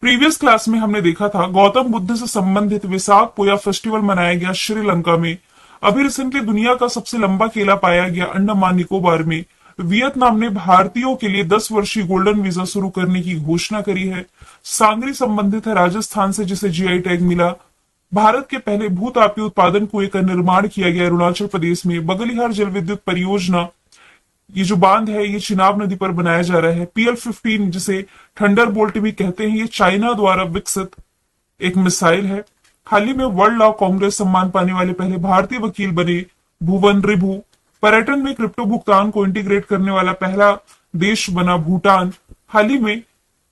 Previous class में हमने देखा था गौतम बुद्ध से संबंधित विसाख पोया फेस्टिवल मनाया गया श्रीलंका में। अभी रिसेंटली दुनिया का सबसे लंबा केला पाया गया अंडमान निकोबार में। वियतनाम ने भारतीयों के लिए 10 वर्षीय गोल्डन वीजा शुरू करने की घोषणा करी है। सांगरी संबंधित है राजस्थान से जिसे जीआई टैग मिला। भारत के पहले भूतापीय उत्पादन कुएं का निर्माण किया गया अरुणाचल प्रदेश में। बगलिहार जल विद्युत परियोजना, ये जो बांध है ये चिनाब नदी पर बनाया जा रहा है। PL-15 जिसे थंडर बोल्ट भी कहते हैं, ये चाइना द्वारा विकसित एक मिसाइल है। हाल ही में वर्ल्ड लॉ कांग्रेस सम्मान पाने वाले पहले भारतीय वकील बने भुवन रिभु। पर्यटन में क्रिप्टो भुगतान को इंटीग्रेट करने वाला पहला देश बना भूटान। हाल ही में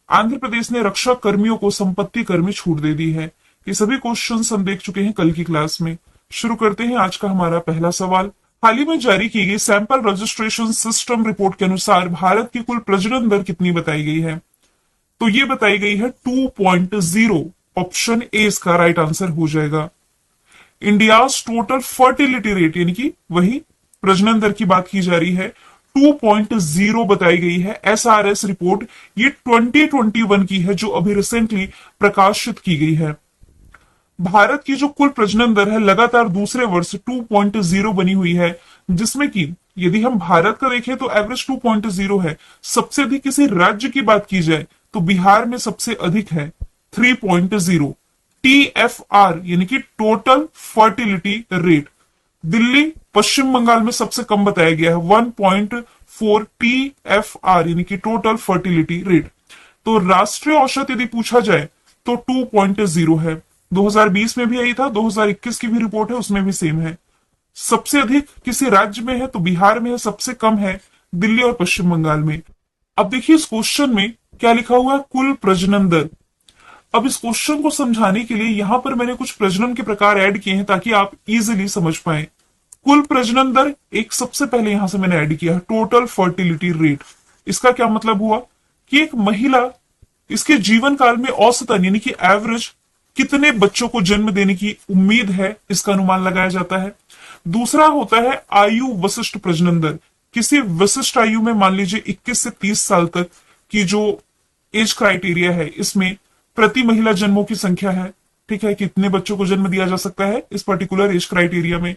आंध्र प्रदेश ने रक्षा कर्मियों को संपत्ति कर में छूट दे दी है। ये सभी क्वेश्चन हम देख चुके हैं कल की क्लास में। शुरू करते हैं आज का हमारा पहला सवाल। हाल ही में जारी की गई सैंपल रजिस्ट्रेशन सिस्टम रिपोर्ट के अनुसार भारत की कुल प्रजनन दर कितनी बताई गई है? तो ये बताई गई है 2.0। ऑप्शन ए इसका राइट आंसर हो जाएगा। इंडियाज टोटल फर्टिलिटी रेट यानी कि वही प्रजनन दर की बात की जा रही है, 2.0 बताई गई है। SRS रिपोर्ट ये 2021 की है जो अभी रिसेंटली प्रकाशित की गई है। भारत की जो कुल प्रजनन दर है लगातार दूसरे वर्ष 2.0 बनी हुई है, जिसमें कि यदि हम भारत का देखें तो एवरेज 2.0 है। सबसे अधिक किसी राज्य की बात की जाए तो बिहार में सबसे अधिक है 3.0। TFR यानी कि टोटल फर्टिलिटी रेट दिल्ली पश्चिम बंगाल में सबसे कम बताया गया है 1.4 TFR यानी कि टोटल फर्टिलिटी रेट। तो राष्ट्रीय औसत यदि पूछा जाए तो 2.0 है। 2020 में भी यही था, 2021 की भी रिपोर्ट है उसमें भी सेम है। सबसे अधिक किसी राज्य में है तो बिहार में है, सबसे कम है दिल्ली और पश्चिम बंगाल में। अब देखिए इस क्वेश्चन में क्या लिखा हुआ है, कुल प्रजनन दर। अब इस क्वेश्चन को समझाने के लिए यहां पर मैंने कुछ प्रजनन के प्रकार ऐड किए हैं ताकि आप इजिली समझ पाए। कुल प्रजनन दर एक सबसे पहले यहां से मैंने ऐड किया है टोटल फर्टिलिटी रेट। इसका क्या मतलब हुआ कि एक महिला इसके जीवन काल में औसतन यानी कि एवरेज कितने बच्चों को जन्म देने की उम्मीद है इसका अनुमान लगाया जाता है। दूसरा होता है आयु विशिष्ट प्रजनन दर। किसी विशिष्ट आयु में मान लीजिए 21 से 30 साल तक की जो एज क्राइटेरिया है, इसमें प्रति महिला जन्मों की संख्या है, ठीक है, कितने बच्चों को जन्म दिया जा सकता है इस पर्टिकुलर एज क्राइटेरिया में।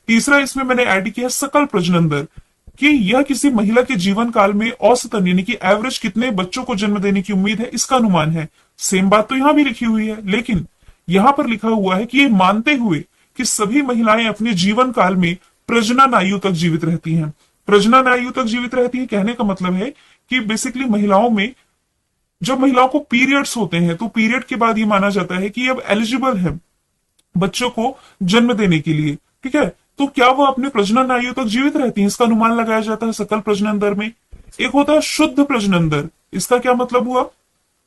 तीसरा इसमें मैंने ऐड किया सकल प्रजनन दर कि यह किसी महिला के जीवन काल में औसतन यानी कि एवरेज कितने बच्चों को जन्म देने की उम्मीद है इसका अनुमान है। सेम बात तो यहां भी लिखी हुई है, लेकिन यहां पर लिखा हुआ है कि ये मानते हुए कि सभी महिलाएं अपने जीवन काल में प्रजनन आयु तक जीवित रहती हैं। प्रजनन आयु तक जीवित रहती है कहने का मतलब है कि बेसिकली महिलाओं में जब महिलाओं को पीरियड्स होते हैं तो पीरियड के बाद ये माना जाता है कि अब एलिजिबल है बच्चों को जन्म देने के लिए, ठीक है। तो क्या वो अपने प्रजनन आयु तक जीवित रहती हैं, इसका अनुमान लगाया जाता है सकल प्रजनन दर में। एक होता है शुद्ध प्रजनन दर। इसका क्या मतलब हुआ,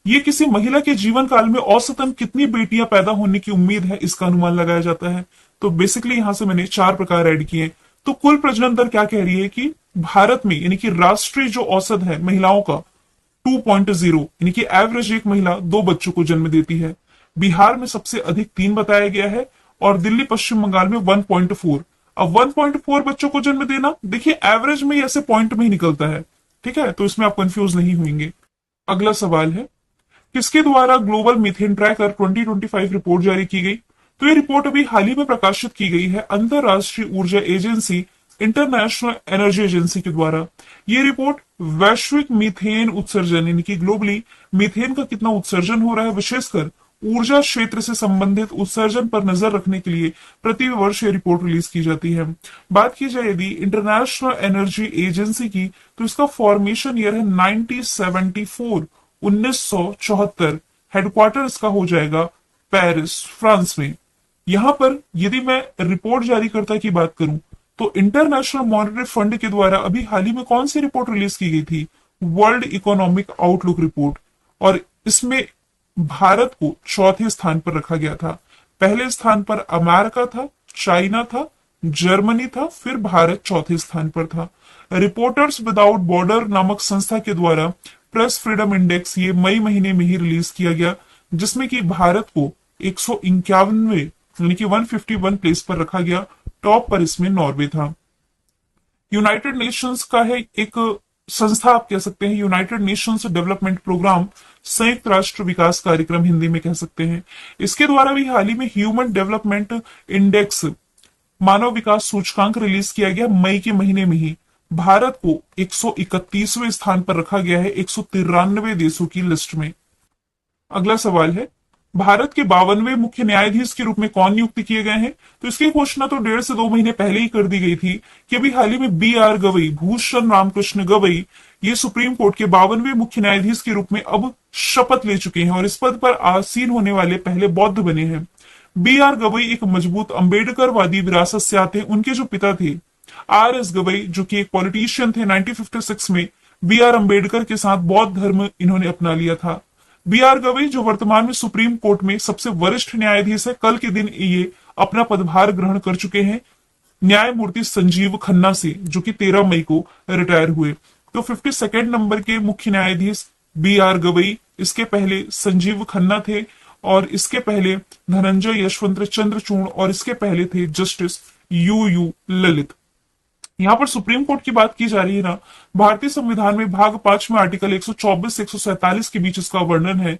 ये किसी महिला के जीवन काल में औसतन कितनी बेटियां पैदा होने की उम्मीद है इसका अनुमान लगाया जाता है। तो बेसिकली यहां से मैंने 4 प्रकार ऐड किए। तो कुल प्रजनन दर क्या कह रही है कि भारत में यानी कि राष्ट्रीय जो औसत है महिलाओं का 2.0 यानी कि एवरेज एक महिला 2 बच्चों को जन्म देती है। बिहार में सबसे अधिक 3 बताया गया है और दिल्ली पश्चिम बंगाल में 1.4। अब 1.4 बच्चों को जन्म देना देखिए एवरेज में ऐसे पॉइंट में ही निकलता है, ठीक है, तो इसमें आप कंफ्यूज नहीं होंगे। अगला सवाल है किसके द्वारा ग्लोबल मीथेन ट्रैकर 2025 रिपोर्ट जारी की गई? तो ये रिपोर्ट अभी हाल ही में प्रकाशित की गई है अंतरराष्ट्रीय ऊर्जा एजेंसी इंटरनेशनल एनर्जी एजेंसी के द्वारा। ये रिपोर्ट वैश्विक मीथेन उत्सर्जन यानी कि ग्लोबली मीथेन का कितना उत्सर्जन हो रहा है विशेषकर ऊर्जा क्षेत्र से संबंधित उत्सर्जन पर नजर रखने के लिए प्रति वर्ष ये रिपोर्ट रिलीज की जाती है। बात की जाए यदि इंटरनेशनल एनर्जी एजेंसी की तो इसका फॉर्मेशन ईयर है 1974 1974। हेडक्वार्टर इसका हो जाएगा पेरिस फ्रांस में। यहां पर यदि मैं रिपोर्ट जारीकर्ता की बात करूं तो इंटरनेशनल मॉनेटरी फंड के द्वारा अभी हाल ही में कौन सी रिपोर्ट रिलीज की गई थी, वर्ल्ड इकोनॉमिक आउटलुक रिपोर्ट, और इसमें भारत को चौथे स्थान पर रखा गया था। पहले स्थान पर अमेरिका था, चाइना था, जर्मनी था, फिर भारत चौथे स्थान पर था। रिपोर्टर्स विदाउट बॉर्डर नामक संस्था के द्वारा प्रेस फ्रीडम इंडेक्स ये मई महीने में ही रिलीज किया गया, जिसमें कि भारत को 151वें यानी कि 151 प्लेस पर रखा गया। टॉप पर इसमें नॉर्वे था। यूनाइटेड नेशंस का है एक संस्था आप कह सकते हैं, यूनाइटेड नेशंस डेवलपमेंट प्रोग्राम, संयुक्त राष्ट्र विकास कार्यक्रम हिंदी में कह सकते हैं। इसके द्वारा भी हाल ही में ह्यूमन डेवलपमेंट इंडेक्स, मानव विकास सूचकांक रिलीज किया गया मई के महीने में ही। भारत को 131वें स्थान पर रखा गया है 193 देशों की लिस्ट में। अगला सवाल है, भारत के 52वें मुख्य न्यायाधीश के रूप में कौन नियुक्त किए गए हैं? तो इसकी घोषणा तो 1.5 से 2 महीने पहले ही कर दी गई थी कि अभी हाल ही में B.R. गवई, भूषण रामकृष्ण गवई, ये सुप्रीम कोर्ट के 52वें मुख्य न्यायाधीश के रूप में अब शपथ ले चुके हैं और इस पद पर आसीन होने वाले पहले बौद्ध बने हैं। B.R. गवई एक मजबूत अंबेडकरवादी विरासत से आते हैं। उनके जो पिता थे R.S. गवई, जो कि एक पॉलिटिशियन थे, 1956 में B.R. अंबेडकर के साथ बौद्ध धर्म इन्होंने अपना लिया था। B.R. गवई जो वर्तमान में सुप्रीम कोर्ट में सबसे वरिष्ठ न्यायाधीश है, कल के दिन ये अपना पदभार ग्रहण कर चुके हैं न्यायमूर्ति संजीव खन्ना से, जो कि 13 मई को रिटायर हुए। तो 52nd नंबर के मुख्य न्यायाधीश B.R. गवई, इसके पहले संजीव खन्ना थे और इसके पहले धनंजय यशवंत चंद्रचूड़ और इसके पहले थे जस्टिस यू ललित। यहां पर सुप्रीम कोर्ट की बात की जा रही है ना, भारतीय संविधान में भाग 5 में आर्टिकल 124 से 147 के बीच इसका वर्णन है।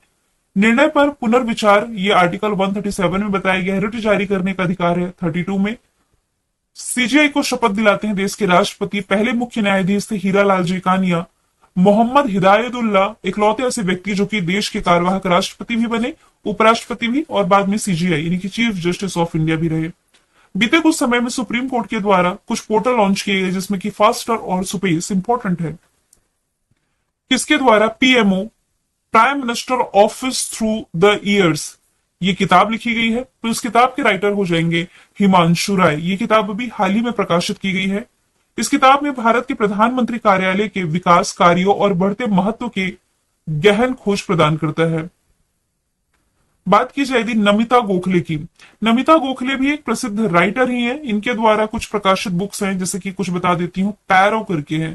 निर्णय पर पुनर्विचार ये आर्टिकल 137 में बताया गया है। रिट जारी करने का अधिकार है 32 में। सीजीआई को शपथ दिलाते हैं देश के राष्ट्रपति। पहले मुख्य न्यायाधीश थे हीरालाल जी कानिया। मोहम्मद हिदायतुल्लाह इकलौते ऐसे व्यक्ति जो कि देश के कार्यवाहक राष्ट्रपति भी बने, उपराष्ट्रपति भी और बाद में सीजीआई यानी कि चीफ जस्टिस ऑफ इंडिया भी रहे। बीते कुछ समय में सुप्रीम कोर्ट के द्वारा कुछ पोर्टल लॉन्च किए गए जिसमें कि फास्टर और सुपेस इंपॉर्टेंट है। किसके द्वारा? PMO, prime minister office through the years, ये किताब लिखी गई है। तो इस किताब के राइटर हो जाएंगे हिमांशु राय। ये किताब अभी हाल ही में प्रकाशित की गई है। इस किताब में भारत के प्रधानमंत्री कार्यालय के विकास कार्यों और बढ़ते महत्व के गहन खोज प्रदान करता है। बात की जाएगी नमिता गोखले की। नमिता गोखले भी एक प्रसिद्ध राइटर ही है। इनके द्वारा कुछ प्रकाशित बुक्स हैं, जैसे कि कुछ बता देती हूँ। पैरो करके है,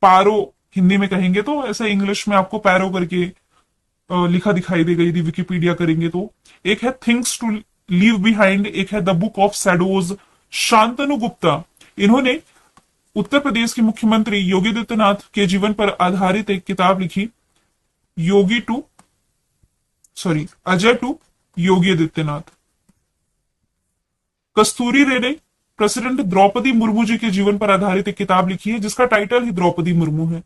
पारो हिंदी में कहेंगे तो ऐसा इंग्लिश में आपको पैरो करके लिखा दिखाई देगा यदि विकिपीडिया करेंगे तो। एक है थिंग्स टू लीव बिहाइंड, एक है the book of shadows. Shantanu Gupta, इन्होंने उत्तर प्रदेश के मुख्यमंत्री योगी आदित्यनाथ के जीवन पर आधारित एक किताब लिखी, अजय टू योगी आदित्यनाथ। कस्तूरी रे ने प्रेसिडेंट द्रौपदी मुर्मू जी के जीवन पर आधारित एक किताब लिखी है जिसका टाइटल ही द्रौपदी मुर्मू है।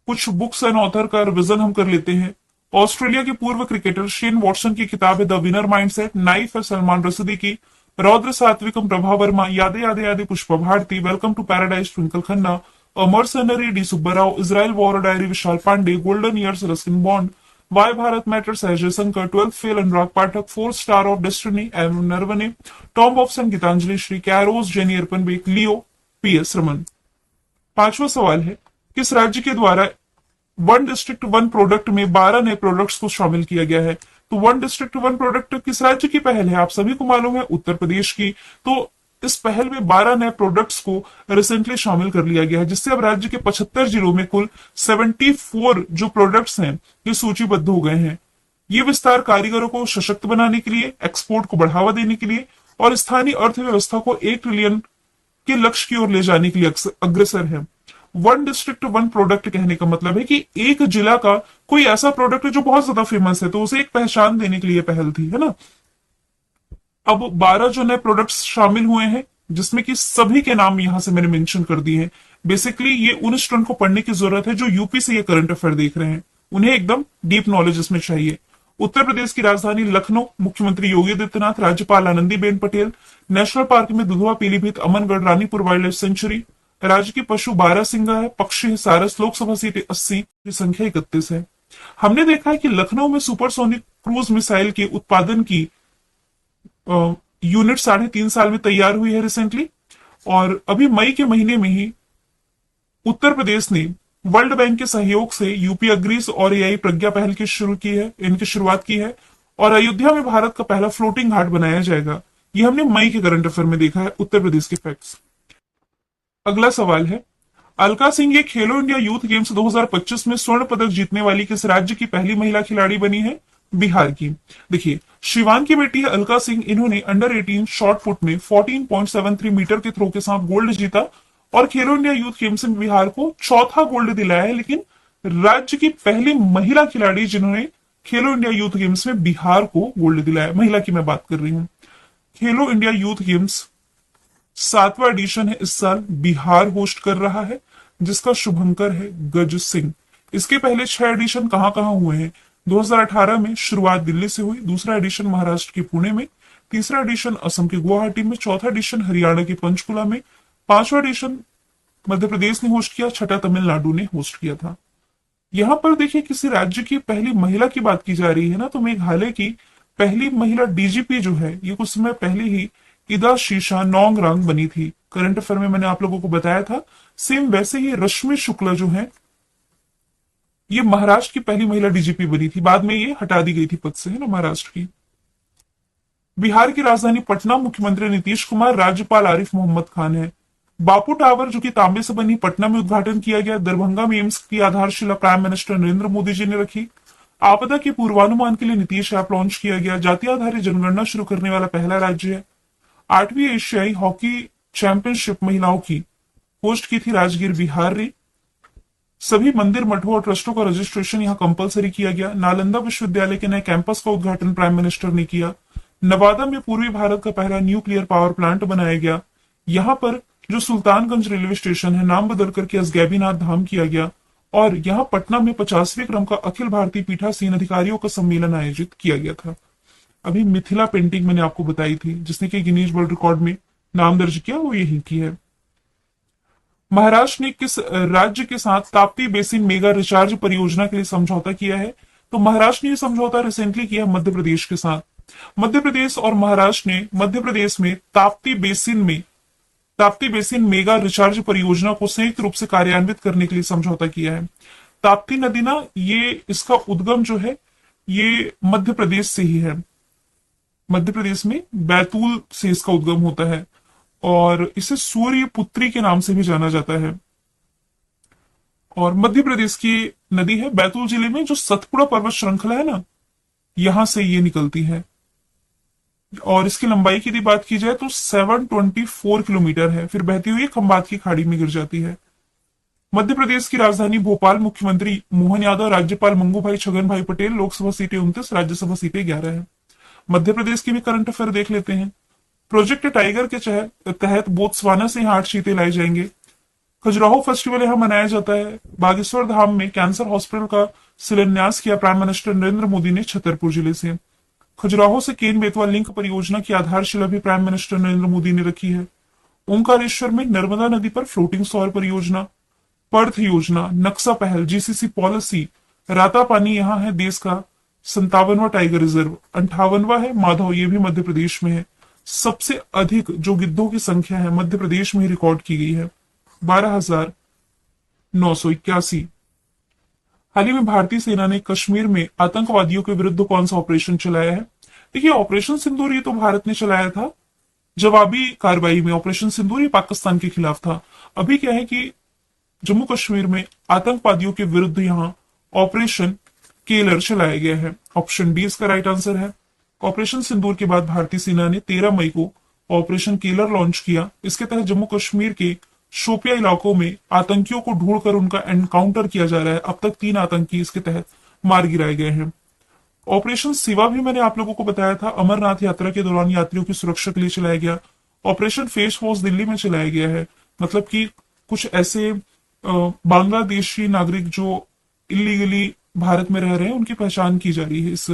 कुछ बुक्स एंड ऑथर का रिविजन हम कर लेते हैं। ऑस्ट्रेलिया के पूर्व क्रिकेटर शेन वॉटसन की किताब है द विनर माइंडसेट। नाइफ है सलमान रशीदी की। रौद्र सात्विकम Prabha Verma. Yaade Yaade Yaade Pushpa Bharati. Welcome to paradise Twinkle Khanna. अमरसनरी D Subbarao. Israel war diary Vishal Pandey. Golden years Ruskin Bond. Why Bharat matters Ajay Shankar. 12th fail Anurag Pathak. 4 star of destiny M Naravane. Tomb of sand Geetanjali Shree. Kairos Jenny Erpenbeck. Leo PS Raman. 5वां सवाल है, किस राज्य के द्वारा वन डिस्ट्रिक्ट वन प्रोडक्ट में 12 नए प्रोडक्ट्स को शामिल किया गया है? तो वन डिस्ट्रिक्ट वन प्रोडक्ट किस राज्य की पहल है? आप सभी को मालूम है, उत्तर प्रदेश की। तो इस पहल में 12 नए प्रोडक्ट्स को रिसेंटली शामिल कर लिया गया है, जिससे अब राज्य के 75 जिलों में कुल 74 जो प्रोडक्ट्स हैं ये सूचीबद्ध हो गए हैं। ये विस्तार कारीगरों को सशक्त बनाने के लिए, एक्सपोर्ट को बढ़ावा देने के लिए और स्थानीय अर्थव्यवस्था को 1 ट्रिलियन के लक्ष्य की ओर ले जाने के लिए अग्रसर है। वन डिस्ट्रिक्ट वन प्रोडक्ट कहने का मतलब है कि एक जिला का कोई ऐसा प्रोडक्ट है जो बहुत ज्यादा फेमस है, तो उसे एक पहचान देने के लिए पहल थी, है ना। अब 12 जो नए प्रोडक्ट्स शामिल हुए हैं, जिसमें कि सभी के नाम यहां से मैंने मेंशन कर दिए हैं। बेसिकली ये उन स्टूडेंट को पढ़ने की जरूरत है जो यूपी से ये करंट अफेयर देख रहे हैं, उन्हें एकदम डीप नॉलेज इसमें चाहिए। उत्तर प्रदेश की राजधानी लखनऊ, मुख्यमंत्री योगी आदित्यनाथ, राज्यपाल आनंदीबेन पटेल। नेशनल पार्क में Dudhwa, Pilibhit, Amangarh, Ranipur wild life sanctuary. राज्य की पशु 12 सिंगा है, पक्षी है सारस। लोकसभा सीट 80, संख्या 31 है। हमने देखा है कि लखनऊ में सुपरसोनिक क्रूज मिसाइल के उत्पादन की यूनिट 3.5 साल में तैयार हुई है रिसेंटली, और अभी मई के महीने में ही उत्तर प्रदेश ने वर्ल्ड बैंक के सहयोग से यूपी अग्रीज और एआई प्रज्ञा पहल की शुरुआत की है और अयोध्या में भारत का पहला फ्लोटिंग घाट बनाया जाएगा। यह हमने मई के करंट अफेयर में देखा है, उत्तर प्रदेश के फैक्ट्स। अगला सवाल है, अलका सिंह ये खेलो इंडिया यूथ गेम्स 2025 में स्वर्ण पदक जीतने वाली किस राज्य की पहली महिला खिलाड़ी बनी है? बिहार की। देखिए, शिवान की बेटी है अलका सिंह। इन्होंने अंडर 18 शॉर्ट पुट में 14.73 मीटर के थ्रो के साथ गोल्ड जीता और खेलो इंडिया यूथ गेम्स में बिहार को चौथा गोल्ड दिलाया है, लेकिन राज्य की पहली महिला खिलाड़ी जिन्होंने खेलो इंडिया यूथ गेम्स में बिहार को गोल्ड दिलाया, महिला की मैं बात कर रही हूं। खेलो इंडिया यूथ गेम्स 7वां एडिशन है, इस साल बिहार होस्ट कर रहा है, जिसका शुभंकर है गज सिंह। इसके पहले 6 एडिशन कहां कहां हुए हैं? 2018 में शुरुआत दिल्ली से हुई, दूसरा एडिशन महाराष्ट्र के पुणे में, तीसरा एडिशन असम के गुवाहाटी में, चौथा एडिशन हरियाणा के पंचकुला में, पांचवा एडिशन मध्य प्रदेश ने होस्ट किया, छठा तमिलनाडु ने होस्ट किया था। यहां पर देखिए किसी राज्य की पहली महिला की बात की जा रही है ना, तो मेघालय की पहली महिला डीजीपी जो है ये कुछ समय पहले ही इदा शीशा नोंगरांग बनी थी। करंट अफेयर में मैंने आप लोगों को बताया था। सेम वैसे ही रश्मि शुक्ला जो है ये महाराष्ट्र की पहली महिला डीजीपी बनी थी, बाद में ये हटा दी गई थी पद से, है ना, महाराष्ट्र की। बिहार की राजधानी पटना, मुख्यमंत्री नीतीश कुमार, राज्यपाल आरिफ मोहम्मद खान है। बापू टावर जो कि तांबे से बनी, पटना में उद्घाटन किया गया। दरभंगा में एम्स की आधारशिला प्राइम मिनिस्टर नरेंद्र मोदी जी ने रखी। आपदा के पूर्वानुमान के लिए नीतीश ऐप लॉन्च किया गया। जाति आधारित जनगणना शुरू करने वाला पहला राज्य है। 8वीं एशियाई हॉकी चैंपियनशिप महिलाओं की होस्ट की थी राजगीर बिहार ने। सभी मंदिर मठों और ट्रस्टों का रजिस्ट्रेशन यहां कंपलसरी किया गया। नालंदा विश्वविद्यालय के नए कैंपस का उद्घाटन प्राइम मिनिस्टर ने किया। नवादा में पूर्वी भारत का पहला न्यूक्लियर पावर प्लांट बनाया गया। यहां पर जो सुल्तानगंज रेलवे स्टेशन है नाम बदल करके असगैबीनाथ धाम किया गया। और यहां पटना में 50वें क्रम का अखिल भारतीय पीठासीन अधिकारियों का सम्मेलन आयोजित किया गया था। अभी मिथिला पेंटिंग मैंने आपको बताई थी, जिसने कि गिनीज वर्ल्ड रिकॉर्ड में नाम दर्ज किया, वो यही की है। महाराष्ट्र ने किस राज्य के साथ ताप्ती बेसिन मेगा रिचार्ज परियोजना के लिए समझौता किया है? तो महाराष्ट्र ने यह समझौता रिसेंटली किया मध्य प्रदेश के साथ। मध्य प्रदेश और महाराष्ट्र ने मध्य प्रदेश में ताप्ती बेसिन मेगा रिचार्ज परियोजना को संयुक्त रूप से कार्यान्वित करने के लिए समझौता किया है। ताप्ती नदी ना, ये इसका उद्गम जो है ये मध्य प्रदेश से ही है। मध्य प्रदेश में बैतूल से इसका उद्गम होता है और इसे सूर्य पुत्री के नाम से भी जाना जाता है। और मध्य प्रदेश की नदी है, बैतूल जिले में जो सतपुड़ा पर्वत श्रृंखला है ना, यहां से ये निकलती है। और इसकी लंबाई की यदि बात की जाए तो 724 किलोमीटर है, फिर बहती हुई खंबात की खाड़ी में गिर जाती है। मध्य प्रदेश की राजधानी भोपाल, मुख्यमंत्री मोहन यादव, राज्यपाल मंगू भाई छगन भाई पटेल। लोकसभा सीटें 29, राज्यसभा सीटें 11 है। मध्य प्रदेश की भी करंट अफेयर देख लेते हैं। प्रोजेक्ट टाइगर के तहत बोत्सवाना से यहाँ 8 चीते लाए जाएंगे। खजुराहो फेस्टिवल यहाँ मनाया जाता है। बागेश्वर धाम में कैंसर हॉस्पिटल का शिलान्यास किया प्राइम मिनिस्टर नरेंद्र मोदी ने छतरपुर जिले से। खजुराहो से केन बेतवा लिंक परियोजना की आधारशिला भी प्राइम मिनिस्टर नरेंद्र मोदी ने रखी है। ओंकारेश्वर में नर्मदा नदी पर फ्लोटिंग सौर परियोजना। पर्थ योजना, नक्शा पहल, जीसीसी पॉलिसी। राता पानी यहाँ है देश का 57वां टाइगर रिजर्व। 58वां है माधव, ये भी मध्य प्रदेश में है। सबसे अधिक जो गिद्धों की संख्या है मध्य प्रदेश में ही रिकॉर्ड की गई है, 12,981। हाल ही में भारतीय सेना ने कश्मीर में आतंकवादियों के विरुद्ध कौन सा ऑपरेशन चलाया है? देखिए, ऑपरेशन सिंदूर ये तो भारत ने चलाया था जवाबी कार्रवाई में। ऑपरेशन सिंदूर ये पाकिस्तान के खिलाफ था। अभी क्या है कि जम्मू कश्मीर में आतंकवादियों के विरुद्ध यहां ऑपरेशन केलर चलाया गया है। ऑप्शन बी इसका राइट आंसर है। ऑपरेशन सिंदूर के बाद भारतीय सेना ने 13 मई को ऑपरेशन केलर लॉन्च किया। इसके तहत जम्मू कश्मीर के शोपिया इलाकों में आतंकियों को ढूंढकर उनका एनकाउंटर किया जा रहा है। अब तक 3 आतंकी इसके तहत मार गिराए गए हैं। ऑपरेशन शिवा भी मैंने आप लोगों को बताया था, अमरनाथ यात्रा के दौरान यात्रियों की सुरक्षा के लिए चलाया गया। ऑपरेशन फेस वॉश दिल्ली में चलाया गया है, मतलब कि कुछ ऐसे बांग्लादेशी नागरिक जो इलीगली भारत में रह रहे हैं उनकी पहचान की जा रही है इस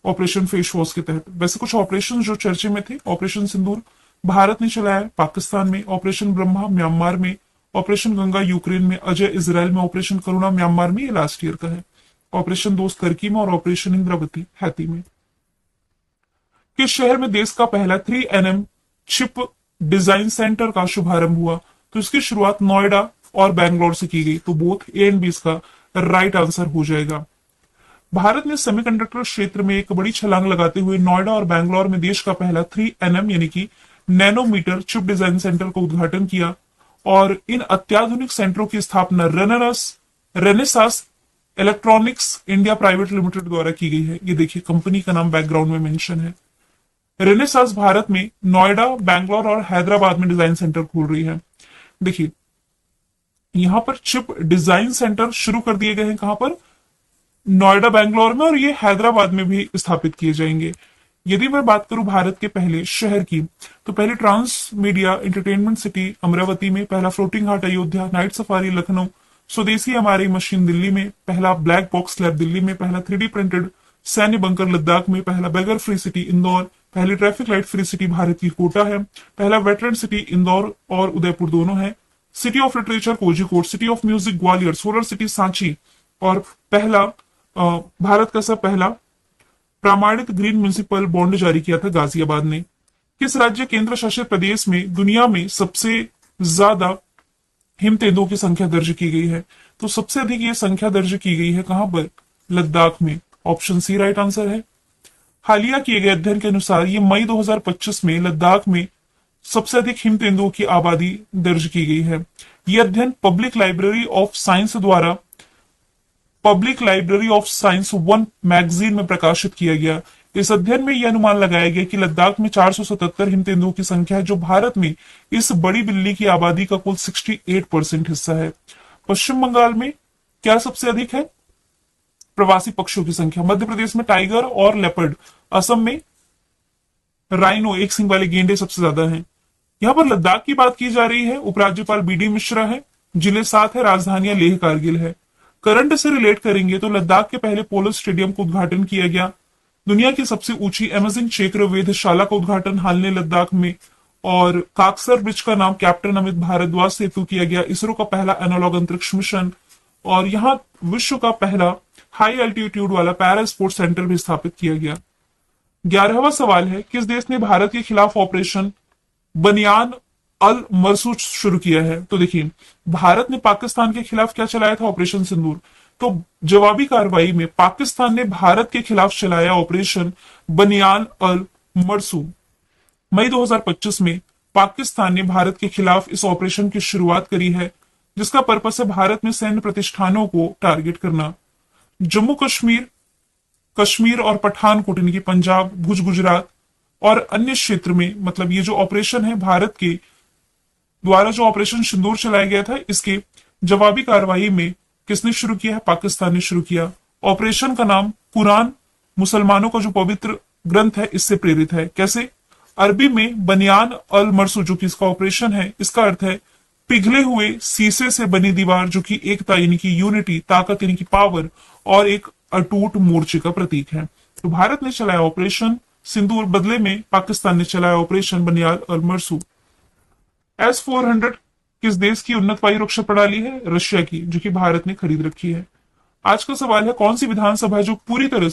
ऑपरेशन फेस वॉश के तहत। वैसे कुछ ऑपरेशन जो चर्चे में थे, ऑपरेशन सिंदूर भारत ने चलाया पाकिस्तान में, ऑपरेशन ब्रह्मा म्यांमार में, ऑपरेशन गंगा यूक्रेन में, अजय इजराइल में, ऑपरेशन करुणा म्यांमार में, ये लास्ट ईयर का है। ऑपरेशन दोस्त टर्की में और ऑपरेशन इंद्रावती हैती में। किस शहर में देश का पहला 3nm चिप डिजाइन सेंटर का शुभारंभ हुआ? तो इसकी शुरुआत नोएडा और बैंगलोर से की गई, तो बोथ ए एंड बी इसका राइट आंसर हो जाएगा। भारत ने सेमीकंडक्टर क्षेत्र में एक बड़ी छलांग लगाते हुए नोएडा और बैंगलोर में देश का पहला 3nm यानी कि नैनोमीटर चिप डिजाइन सेंटर का उद्घाटन किया। और इन अत्याधुनिक सेंटरों की स्थापना Renesas electronics India private limited द्वारा की गई है। ये देखिए, कंपनी का नाम बैकग्राउंड में मेंशन है। रेनेसास भारत में नोएडा, बैंगलोर और हैदराबाद में डिजाइन सेंटर खोल रही है। देखिए, यहाँ पर चिप डिजाइन सेंटर शुरू कर दिए गए हैं। कहां पर? नोएडा बेंगलोर में, और ये हैदराबाद में भी स्थापित किए जाएंगे। यदि मैं बात करूं भारत के पहले शहर की, तो पहले trans media entertainment city Amaravati में, पहला फ्लोटिंग हाट अयोध्या, नाइट सफारी लखनऊ, स्वदेशी एमआरआई मशीन दिल्ली में, पहला ब्लैक बॉक्स लैब दिल्ली में, पहला 3D प्रिंटेड सैन्य बंकर लद्दाख में, पहला बेगर फ्री सिटी इंदौर, पहली traffic light free city Bharat की कोटा है, पहला वेटरन सिटी इंदौर और उदयपुर दोनों है, city of literature Kozhikode, city of music Gwalior, solar city Sanchi, और पहला भारत का सब पहला प्रामाणिक ग्रीन म्युनिसिपल बॉन्ड जारी किया था गाजियाबाद ने। किस राज्य केंद्र शासित प्रदेश में दुनिया में सबसे ज्यादा हिम तेंदुओं की संख्या दर्ज की गई है? तो सबसे अधिक ये संख्या दर्ज की गई है कहां पर? लद्दाख में। ऑप्शन सी राइट आंसर है। हालिया किए गए अध्ययन के अनुसार ये मई 2025 में लद्दाख में सबसे अधिक हिम तेंदुओं की आबादी दर्ज की गई है। यह अध्ययन पब्लिक लाइब्रेरी ऑफ साइंस द्वारा public library of science 1 magazine में प्रकाशित किया गया। इस अध्ययन में यह अनुमान लगाया गया कि लद्दाख में 477 हिम तेंदुओं की संख्या है, जो भारत में इस बड़ी बिल्ली की आबादी का कुल 68% हिस्सा है। पश्चिम बंगाल में क्या सबसे अधिक है? प्रवासी पक्षियों की संख्या। मध्य प्रदेश में टाइगर और लेपर्ड, असम में राइनो एक सिंग वाले गेंडे सबसे ज्यादा हैं। यहाँ पर लद्दाख की बात की जा रही है, उपराज्यपाल बीडी मिश्रा है, जिले 7 है, राजधानियां लेह कारगिल है। करंट से रिलेट करेंगे तो लद्दाख के पहले पोलो स्टेडियम का उद्घाटन किया गया। दुनिया की सबसे ऊंची अमेजिंग चक्र वेधशाला का उद्घाटन हाल में लद्दाख में, और काकसर ब्रिज का नाम कैप्टन अमित भारद्वाज सेतु किया गया। इसरो का पहला एनालॉग अंतरिक्ष मिशन, और यहाँ विश्व का पहला हाई एल्टीट्यूड वाला पैरा स्पोर्ट्स सेंटर भी स्थापित किया गया। 11वां सवाल है, किस देश ने भारत के खिलाफ ऑपरेशन बनियान अल मरसूच शुरू किया है? तो देखिए, भारत ने पाकिस्तान के खिलाफ क्या चलाया था? ऑपरेशन सिंदूर। तो जवाबी कार्रवाई में पाकिस्तान ने भारत के खिलाफ चलाया ऑपरेशन बनियान अल मरसू। मई 2025 में पाकिस्तान ने भारत के खिलाफ इस ऑपरेशन की शुरुआत करी है, जिसका पर्पस है भारत में सैन्य प्रतिष्ठानों को टारगेट करना। जम्मू कश्मीर और पठानकोट यानी कि पंजाब, भुज, गुजरात और अन्य क्षेत्र में, मतलब ये जो ऑपरेशन है भारत के द्वारा जो ऑपरेशन सिंदूर चलाया गया था, इसके जवाबी कार्रवाई में किसने शुरू किया है? पाकिस्तान ने शुरू किया। ऑपरेशन का नाम कुरान, मुसलमानों का जो पवित्र ग्रंथ है, इससे प्रेरित है। कैसे? अरबी में बनियान अल मरसू जो कि इसका ऑपरेशन है, इसका अर्थ है पिघले हुए शीशे से बनी दीवार, जो कि एकता यानी कि यूनिटी, ताकत यानी कि पावर, और एक अटूट मोर्चे का प्रतीक है। तो भारत ने चलाया ऑपरेशन सिंदूर, बदले में पाकिस्तान ने चलाया ऑपरेशन बनियान अल मरसू। S-400 किस देश की उन्नत वायु रक्षा प्रणाली है? रशिया की, जो कि भारत ने खरीद रखी है। आज का सवाल है, कौन सी विधानसभा है जो पूरी तरह